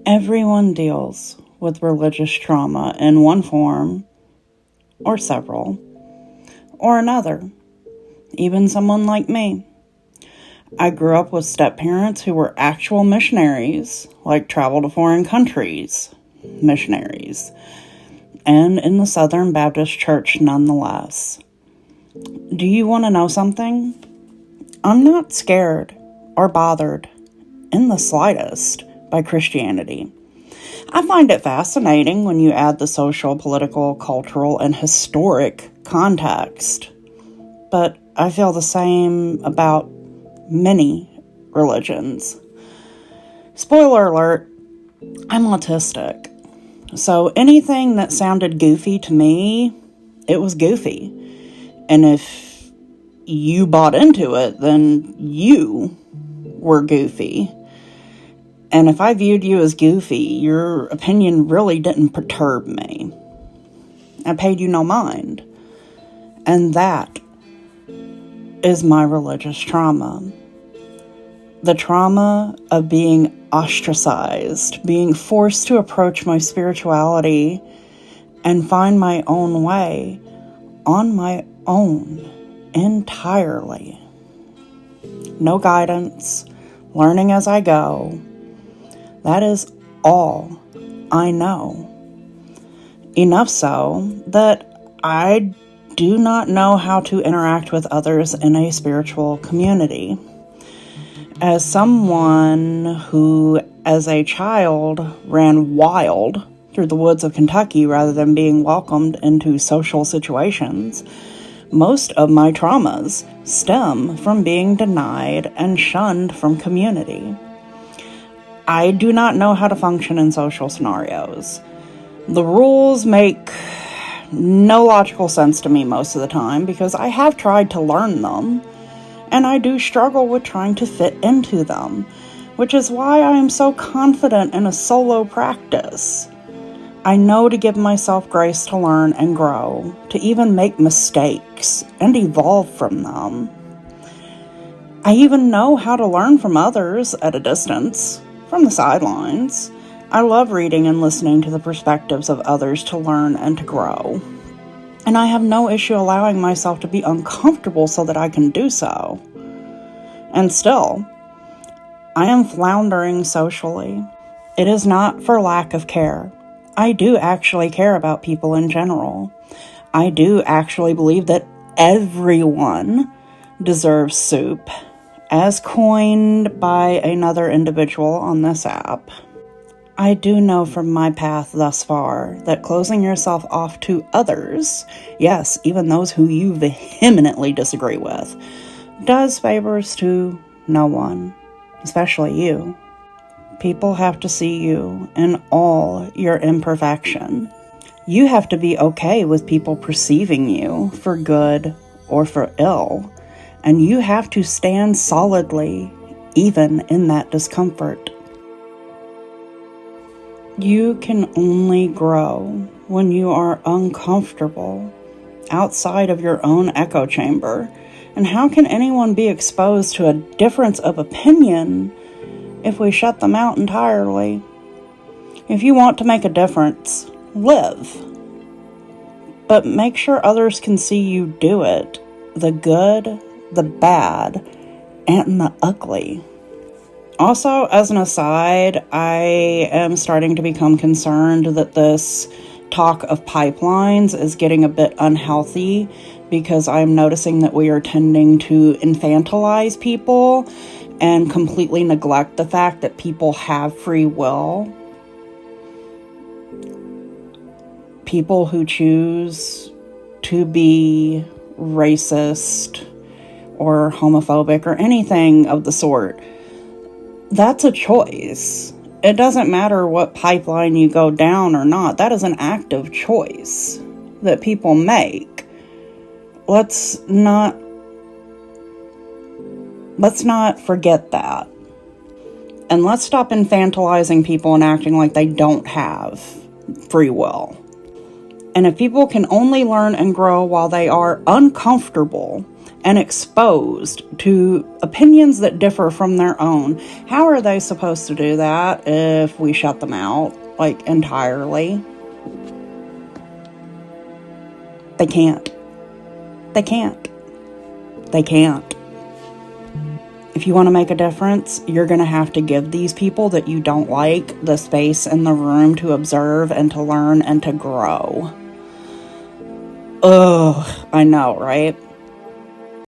Everyone deals with religious trauma in one form, or several, or another. Even someone like me. I grew up with step-parents who were actual missionaries, like travel to foreign countries missionaries, and in the Southern Baptist Church nonetheless. Do you want to know something? I'm not scared or bothered in the slightest by Christianity. I find it fascinating when you add the social, political, cultural, and historic context. But I feel the same about many religions. Spoiler alert, I'm autistic. So anything that sounded goofy to me, it was goofy. And if you bought into it, then you were goofy. And if I viewed you as goofy, your opinion really didn't perturb me. I paid you no mind. And that is my religious trauma. The trauma of being ostracized, being forced to approach my spirituality and find my own way on my own entirely. No guidance, learning as I go. That is all I know. Enough so that I do not know how to interact with others in a spiritual community. As someone who, as a child, ran wild through the woods of Kentucky rather than being welcomed into social situations, most of my traumas stem from being denied and shunned from community. I do not know how to function in social scenarios. The rules make no logical sense to me most of the time because I have tried to learn them, and I do struggle with trying to fit into them, which is why I am so confident in a solo practice. I know to give myself grace to learn and grow, to even make mistakes and evolve from them. I even know how to learn from others at a distance, from the sidelines. I love reading and listening to the perspectives of others to learn and to grow. And I have no issue allowing myself to be uncomfortable so that I can do so. And still, I am floundering socially. It is not for lack of care. I do actually care about people in general. I do actually believe that everyone deserves soup, as coined by another individual on this app. I do know from my path thus far that closing yourself off to others, yes, even those who you vehemently disagree with, does favors to no one, especially you. People have to see you in all your imperfection. You have to be okay with people perceiving you for good or for ill, and you have to stand solidly even in that discomfort. You can only grow when you are uncomfortable outside of your own echo chamber. And how can anyone be exposed to a difference of opinion if we shut them out entirely? If you want to make a difference, live. But make sure others can see you do it. The good, the bad, and the ugly. Also, as an aside, I am starting to become concerned that this talk of pipelines is getting a bit unhealthy because I'm noticing that we are tending to infantilize people and completely neglect the fact that people have free will. People who choose to be racist or homophobic or anything of the sort, that's a choice. It doesn't matter what pipeline you go down or not. That is an active choice that people make. Let's not forget that. And let's stop infantilizing people and acting like they don't have free will. And if people can only learn and grow while they are uncomfortable and exposed to opinions that differ from their own. How are they supposed to do that if we shut them out, like, entirely? They can't. They can't. They can't. If you want to make a difference, you're going to have to give these people that you don't like the space in the room to observe and to learn and to grow. Ugh, I know, right?